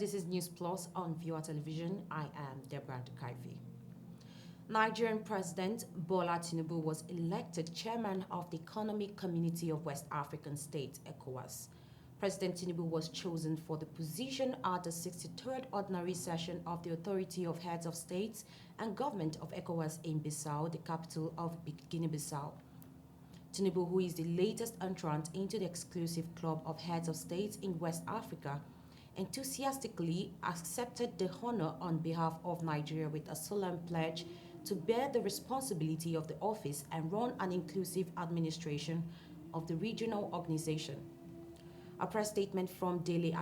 this is News Plus on Viewer Television. I am Deborah Kaifi. Nigerian President Bola Tinubu was elected chairman of the Economic Community of West African States, ECOWAS. President Tinubu was chosen for the position at the 63rd Ordinary Session of the Authority of Heads of States and Government of ECOWAS in Bissau, the capital of Guinea-Bissau. Tinubu, who is the latest entrant into the exclusive club of heads of states in West Africa, enthusiastically accepted the honor on behalf of Nigeria with a solemn pledge to bear the responsibility of the office and run an inclusive administration of the regional organization. A press statement from Dele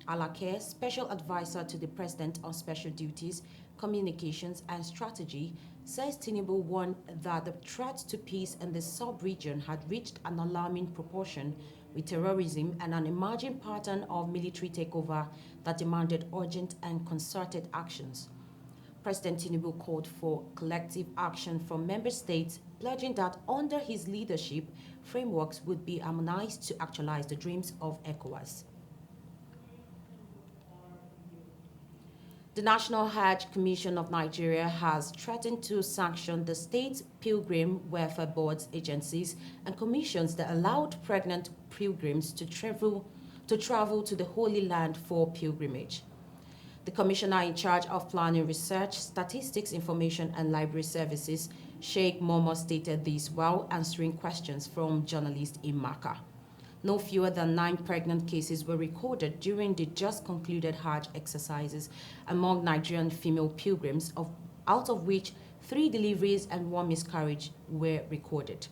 Alake, Special Advisor to the President on Special Duties, Communications and Strategy, says Tinubu warned that the threat to peace in the sub-region had reached an alarming proportion with terrorism and an emerging pattern of military takeover that demanded urgent and concerted actions. President Tinubu called for collective action from member states, pledging that under his leadership, frameworks would be harmonized to actualize the dreams of ECOWAS. The National Hajj Commission of Nigeria has threatened to sanction the state pilgrim welfare boards, agencies, and commissions that allowed pregnant pilgrims to travel to the Holy Land for pilgrimage. The commissioner in charge of planning, research, statistics, information, and library services, Sheikh Momo, stated this while answering questions from journalists in Makkah. No fewer than 9 pregnant cases were recorded during the just concluded Hajj exercises among Nigerian female pilgrims, out of which 3 deliveries and 1 miscarriage were recorded.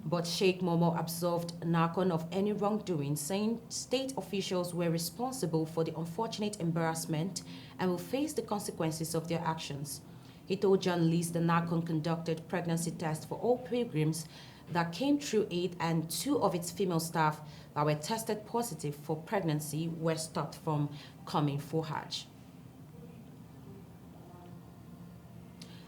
But Sheikh Momo absolved Nakon of any wrongdoing, saying state officials were responsible for the unfortunate embarrassment and will face the consequences of their actions. He told journalists the Nakon conducted pregnancy tests for all pilgrims that came through it, and 2 of its female staff that were tested positive for pregnancy were stopped from coming for Hajj.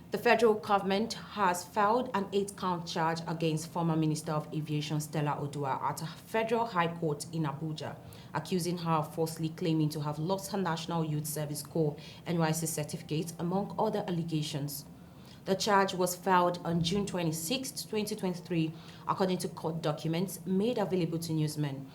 The federal government has filed an 8-count charge against former Minister of Aviation Stella Odua at a federal high court in Abuja, accusing her of falsely claiming to have lost her National Youth Service Corps NYC certificate, among other allegations. The charge was filed on June 26, 2023, according to court documents made available to newsmen.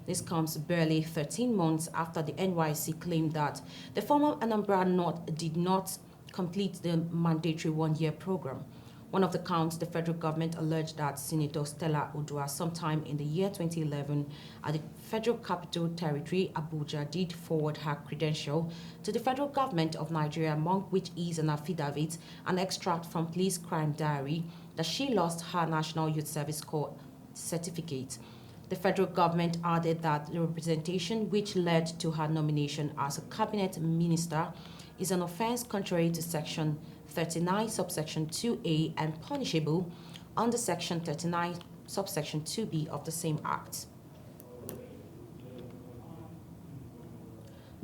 This comes barely 13 months after the NYC claimed that the former Anambra North did not complete the mandatory 1-year program. One of the counts, the federal government alleged that Senator Stella Odua, sometime in the year 2011, at the Federal Capital Territory, Abuja, did forward her credential to the federal government of Nigeria, among which is an affidavit, an extract from police crime diary, that she lost her National Youth Service Corps certificate. The federal government added that the representation which led to her nomination as a cabinet minister is an offense contrary to Section 39, subsection 2A, and punishable under Section 39, subsection 2B of the same Act.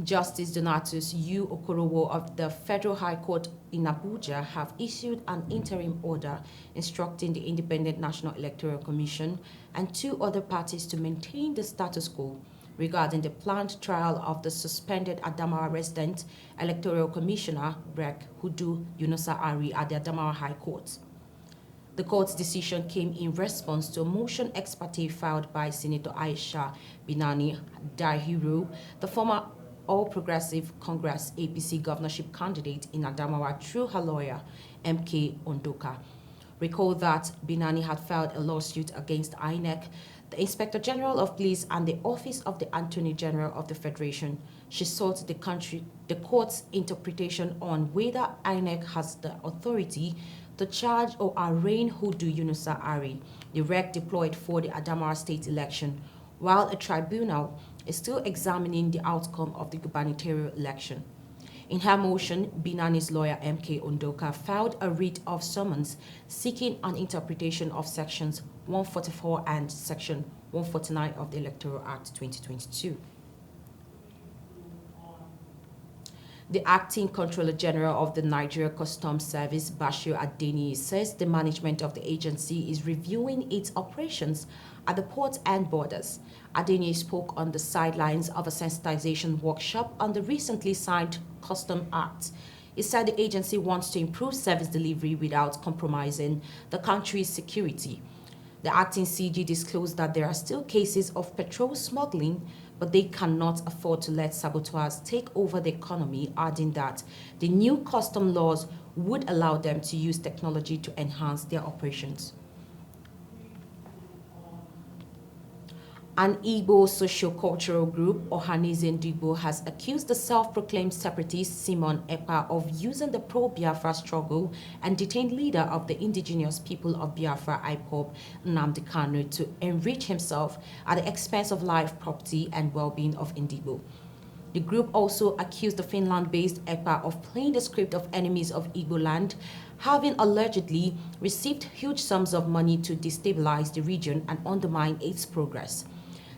Justice Donatus U. Okorowo of the Federal High Court in Abuja have issued an interim order instructing the Independent National Electoral Commission and 2 other parties to maintain the status quo regarding the planned trial of the suspended Adamawa resident Electoral Commissioner, Brek Hudu Yunusa Ari, at the Adamawa High Court. The court's decision came in response to a motion ex parte filed by Senator Aisha Binani Dahiru, the former All Progressive Congress APC governorship candidate in Adamawa, through her lawyer, MK Ondoka. Recall that Binani had filed a lawsuit against INEC, the Inspector General of Police, and the Office of the Attorney General of the Federation. She sought the court's interpretation on whether INEC has the authority to charge or arraign Hudu Yunusa Ari, the rec deployed for the Adamawa state election, while a tribunal is still examining the outcome of the gubernatorial election. In her motion, Binani's lawyer MK Ondoka filed a writ of summons seeking an interpretation of Sections 144 and Section 149 of the Electoral Act 2022. The acting Controller General of the Nigeria Customs Service, Bashir Adeni, says the management of the agency is reviewing its operations at the ports and borders. Adeni spoke on the sidelines of a sensitization workshop on the recently signed Custom Act. He said the agency wants to improve service delivery without compromising the country's security. The acting CG disclosed that there are still cases of petrol smuggling, but they cannot afford to let saboteurs take over the economy, adding that the new custom laws would allow them to use technology to enhance their operations. An Igbo socio-cultural group, Ohanaeze Ndigbo, has accused the self-proclaimed separatist Simon Ekpa of using the pro-Biafra struggle and detained leader of the indigenous people of Biafra, IPOB, Nnamdi Kanu, to enrich himself at the expense of life, property, and well-being of Ndigbo. The group also accused the Finland-based Ekpa of playing the script of enemies of Igbo land, having allegedly received huge sums of money to destabilize the region and undermine its progress.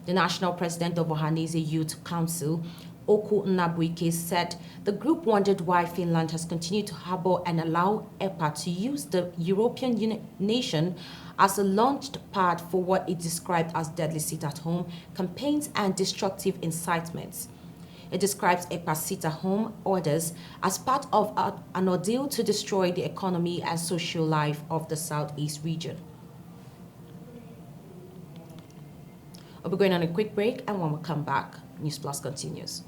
The national president of Ohanaeze Youth Council, Oku Nnabuike, said the group wondered why Finland has continued to harbor and allow EPA to use the European nation as a launch pad for what it described as deadly sit-at-home campaigns and destructive incitements. It describes EPA's sit-at-home orders as part of an ordeal to destroy the economy and social life of the Southeast region. We'll be going on a quick break, and when we come back, News Plus continues.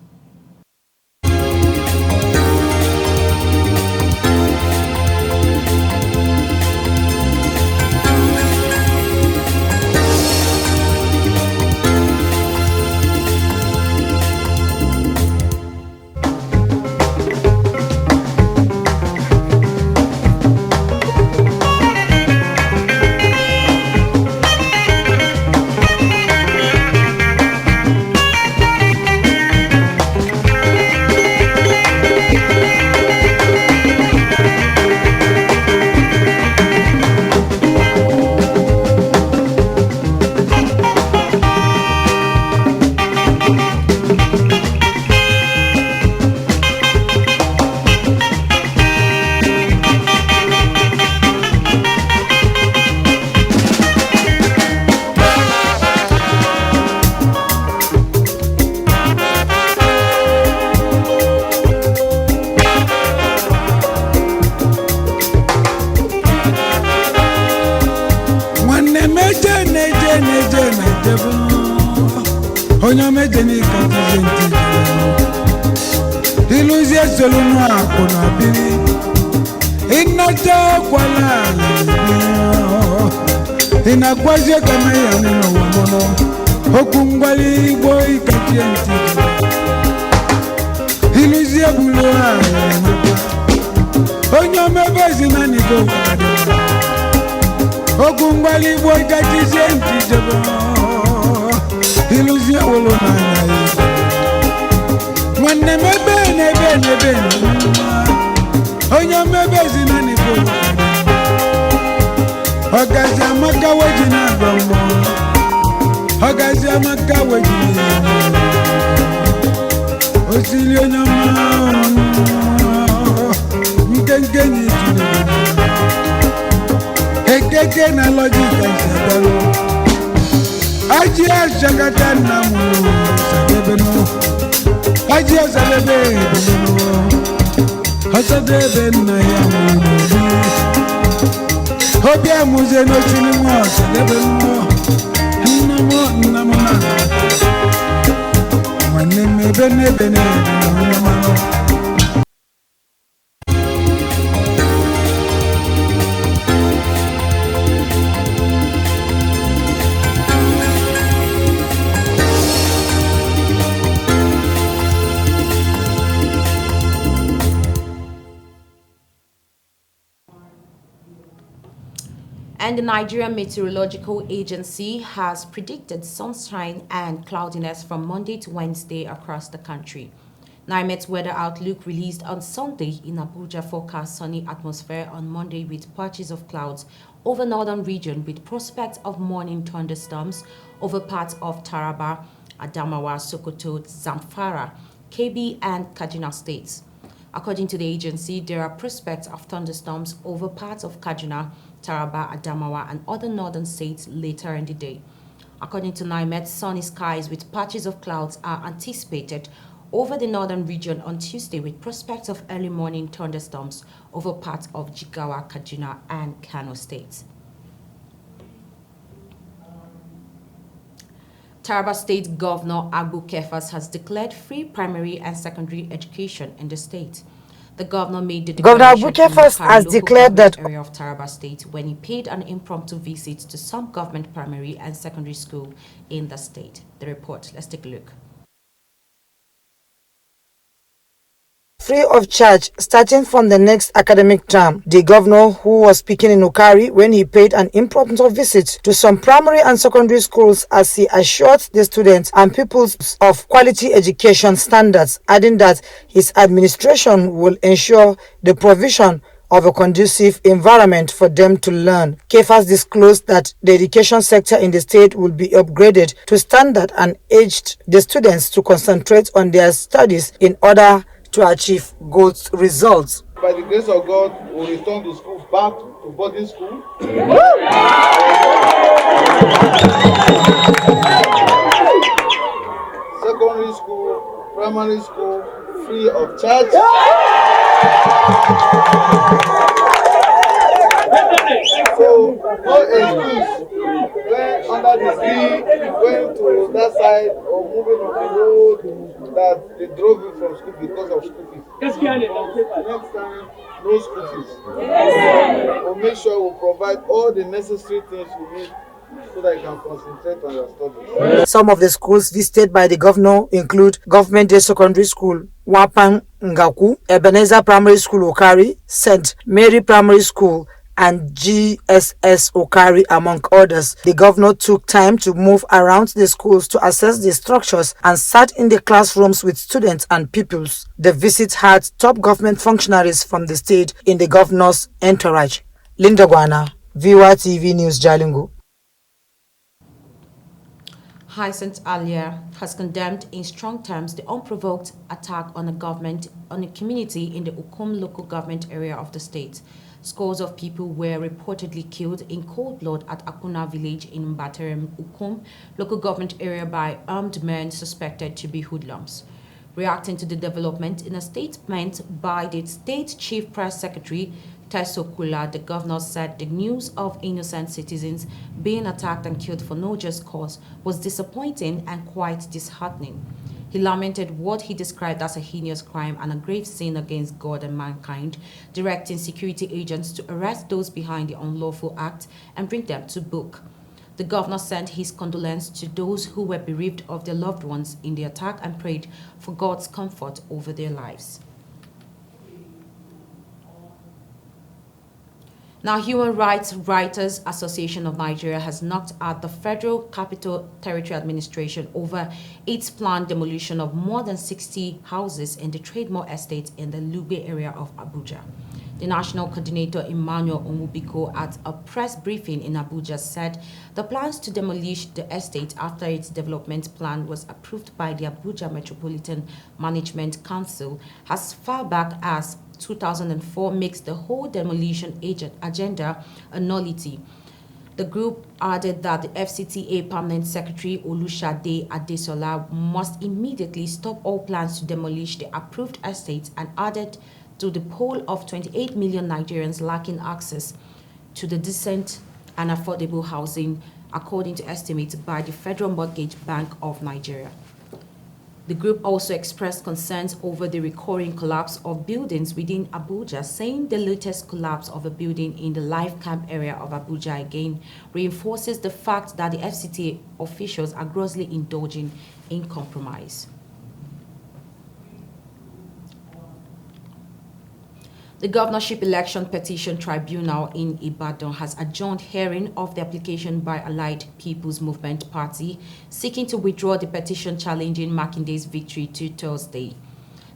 Inakwaje kama ya neno wamono okungwali boy katienti iluzia buloa onyo mebezi nani go okungwali boy katienti jabo iluzia wolo nana mwanne mebe onyo mebezi nani go Ogazi amaka wajina gomo Ogazi amaka wajina Osilio nyama Mkengeni tune Ekeke na logika isabalo Aji ashagata na mulu Sadebeno Aji asadebe beneno Asadebe na ya mulu Obi amuze no chini mo sadebe mo namo na Mwane mebe namo And the Nigerian Meteorological Agency has predicted sunshine and cloudiness from Monday to Wednesday across the country. NIMET's weather outlook released on Sunday in Abuja forecast sunny atmosphere on Monday with patches of clouds over northern region with prospects of morning thunderstorms over parts of Taraba, Adamawa, Sokoto, Zamfara, Kebbi and Kaduna states. According to the agency, there are prospects of thunderstorms over parts of Kaduna, Taraba, Adamawa, and other northern states later in the day. According to NIMET, sunny skies with patches of clouds are anticipated over the northern region on Tuesday with prospects of early morning thunderstorms over parts of Jigawa, Kaduna, and Kano states. Taraba State Governor Abu Kefas has declared free primary and secondary education in the state. The governor made the declaration in the local government area of Taraba State when he paid an impromptu visit to some government primary and secondary school in the state. The report, let's take a look. Free of charge starting from the next academic term. The governor, who was speaking in Ukari when he paid an impromptu visit to some primary and secondary schools, as he assured the students and pupils of quality education standards, adding that his administration will ensure the provision of a conducive environment for them to learn. Kefas disclosed that the education sector in the state will be upgraded to standard and urged the students to concentrate on their studies in order to achieve good results. By the grace of God, we'll return to school, back to boarding school. Secondary school, primary school, free of charge. So, no excuse when under the tree, going to that side or moving on the road that they drove you from school because of school fees. Next time, no school fees. We'll make sure we provide all the necessary things you need so that you can concentrate on your studies. Some of the schools visited by the governor include Government Day Secondary School, Wapan Ngaku, Ebenezer Primary School Okari, St. Mary Primary School, and GSS Okari, among others. The governor took time to move around the schools to assess the structures and sat in the classrooms with students and pupils. The visit had top government functionaries from the state in the governor's entourage. Linda Guana, VOA TV News, Jalingo. Hyacinth Alia has condemned in strong terms the unprovoked attack on a community in the Ukum local government area of the state. Scores of people were reportedly killed in cold blood at Akuna village in Mbaterem, Ukum local government area by armed men suspected to be hoodlums. Reacting to the development in a statement by the state chief press secretary, Teso Kula, the governor said the news of innocent citizens being attacked and killed for no just cause was disappointing and quite disheartening. He lamented what he described as a heinous crime and a grave sin against God and mankind, directing security agents to arrest those behind the unlawful act and bring them to book. The governor sent his condolences to those who were bereaved of their loved ones in the attack and prayed for God's comfort over their lives. Now, Human Rights Writers Association of Nigeria has knocked out the Federal Capital Territory Administration over its planned demolition of more than 60 houses in the Trademore Estate in the Lugbe area of Abuja. The national coordinator Emmanuel Onwubiko at a press briefing in Abuja said the plans to demolish the estate after its development plan was approved by the Abuja Metropolitan Management Council as far back as 2004 makes the whole demolition agenda a nullity. The group added that the FCTA Permanent Secretary Olushade Adesola must immediately stop all plans to demolish the approved estates and added to the poll of 28 million Nigerians lacking access to the decent and affordable housing, according to estimates by the Federal Mortgage Bank of Nigeria. The group also expressed concerns over the recurring collapse of buildings within Abuja, saying the latest collapse of a building in the Life Camp area of Abuja again reinforces the fact that the FCTA officials are grossly indulging in compromise. The Governorship Election Petition Tribunal in Ibadan has adjourned hearing of the application by Allied People's Movement Party seeking to withdraw the petition challenging Makinde's victory to Thursday.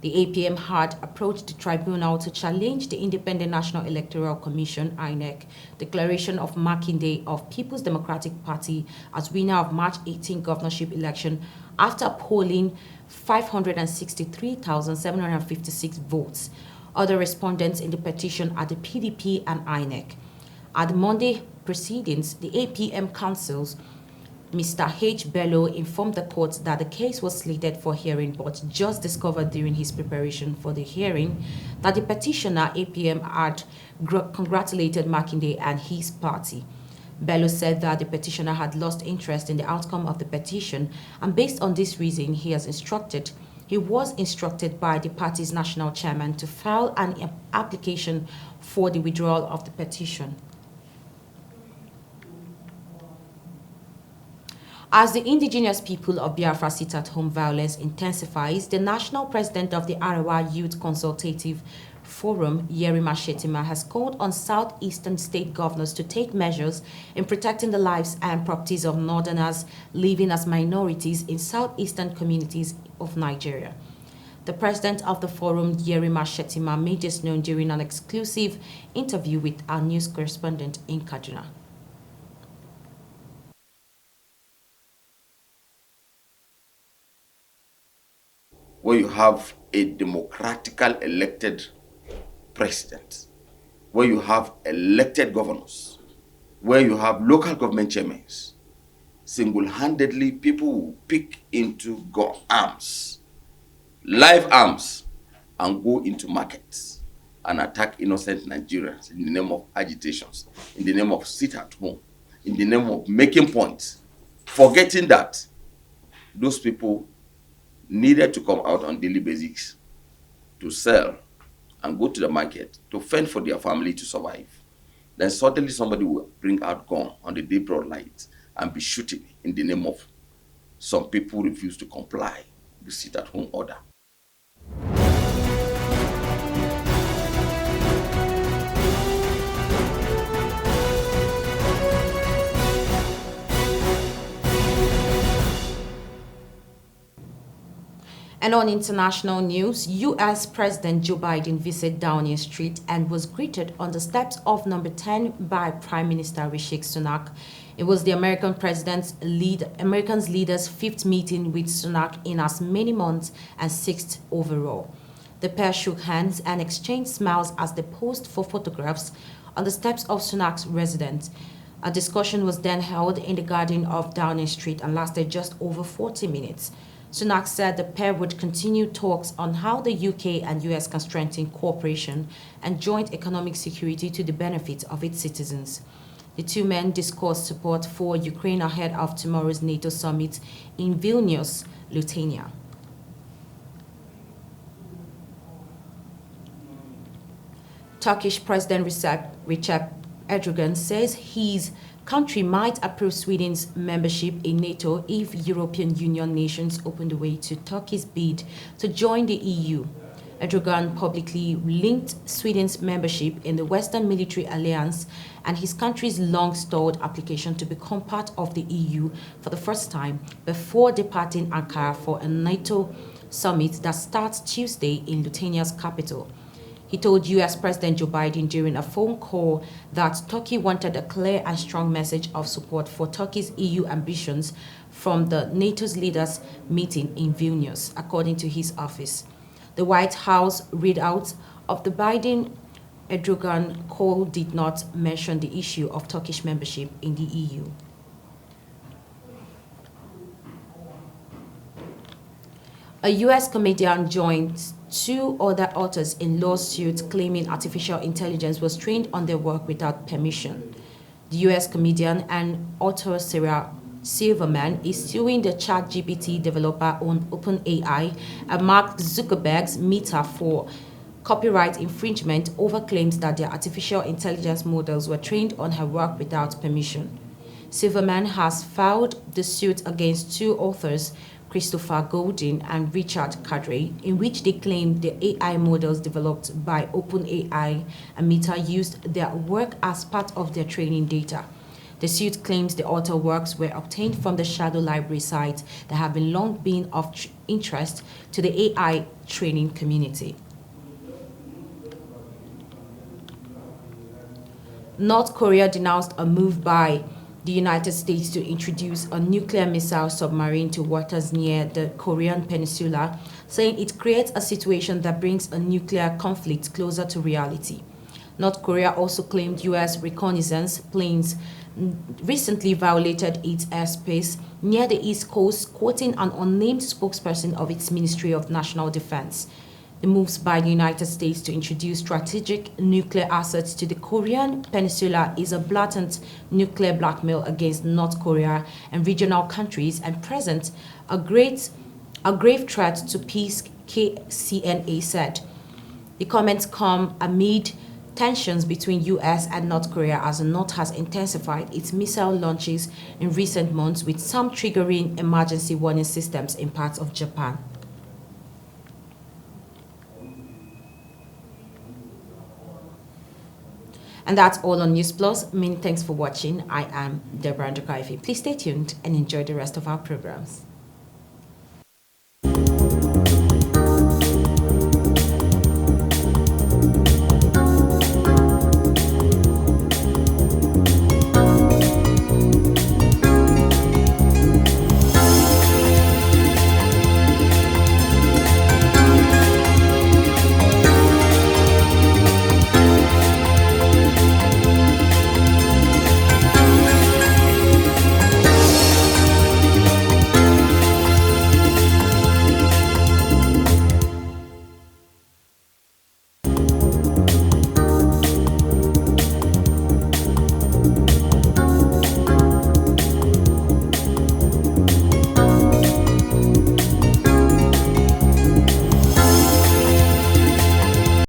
The APM had approached the tribunal to challenge the Independent National Electoral Commission (INEC) declaration of Makinde of People's Democratic Party as winner of March 18 governorship election after polling 563,756 votes. Other respondents in the petition are the PDP and INEC. At the Monday proceedings, the APM counsels Mr. H. Bello informed the court that the case was slated for hearing but just discovered during his preparation for the hearing that the petitioner APM had congratulated Makinde and his party. Bello said that the petitioner had lost interest in the outcome of the petition, and based on this reason, he was instructed by the party's national chairman to file an application for the withdrawal of the petition. As the indigenous people of Biafra sit-at-home violence intensifies, the national president of the Arewa Youth Consultative Forum, Yerima Shetima, has called on southeastern state governors to take measures in protecting the lives and properties of northerners living as minorities in southeastern communities of Nigeria. The president of the forum, Yerima Shetima, made this known during an exclusive interview with our news correspondent in Kaduna. Where you have a democratically elected president, where you have elected governors, where you have local government chairmen, single-handedly people will pick into arms, live arms, and go into markets and attack innocent Nigerians in the name of agitations, in the name of sit at home, in the name of making points, forgetting that those people needed to come out on daily basis to sell and go to the market to fend for their family to survive. Then suddenly somebody will bring out gun on the day broad light and be shooting in the name of some people who refuse to comply with sit-at-home order. And on international news, U.S. President Joe Biden visited Downing Street and was greeted on the steps of number 10 by Prime Minister Rishi Sunak. It was the American's leader's fifth meeting with Sunak in as many months and sixth overall. The pair shook hands and exchanged smiles as they posed for photographs on the steps of Sunak's residence. A discussion was then held in the garden of Downing Street and lasted just over 40 minutes. Sunak said the pair would continue talks on how the UK and US can strengthen cooperation and joint economic security to the benefit of its citizens. The two men discussed support for Ukraine ahead of tomorrow's NATO summit in Vilnius, Lithuania. Turkish President Recep Erdogan says his country might approve Sweden's membership in NATO if European Union nations open the way to Turkey's bid to join the EU. Erdogan publicly linked Sweden's membership in the Western Military Alliance and his country's long-stalled application to become part of the EU for the first time before departing Ankara for a NATO summit that starts Tuesday in Lithuania's capital. He told U.S. President Joe Biden during a phone call that Turkey wanted a clear and strong message of support for Turkey's EU ambitions from the NATO's leaders meeting in Vilnius, according to his office. The White House readout of the Biden-Erdogan call did not mention the issue of Turkish membership in the EU. A U.S. comedian joined two other authors in lawsuits claiming artificial intelligence was trained on their work without permission. The U.S. comedian and author Sarah Silverman is suing the ChatGPT developer on OpenAI and Mark Zuckerberg's Meta for copyright infringement over claims that their artificial intelligence models were trained on her work without permission. Silverman has filed the suit against two authors, Christopher Golden and Richard Cadre, in which they claim the AI models developed by OpenAI and Meta used their work as part of their training data. The suit claims the author works were obtained from the shadow library sites that have long been of interest to the AI training community. North Korea denounced a move by the United States to introduce a nuclear missile submarine to waters near the Korean peninsula, saying it creates a situation that brings a nuclear conflict closer to reality. North Korea also claimed U.S. reconnaissance planes recently violated its airspace near the East Coast, quoting an unnamed spokesperson of its Ministry of National Defense. The moves by the United States to introduce strategic nuclear assets to the Korean peninsula is a blatant nuclear blackmail against North Korea and regional countries and presents a grave threat to peace, KCNA said. The comments come amid tensions between US and North Korea as the North has intensified its missile launches in recent months, with some triggering emergency warning systems in parts of Japan. And that's all on News Plus. Many thanks for watching. I am Deborah Ndukaifi. Please stay tuned and enjoy the rest of our programs.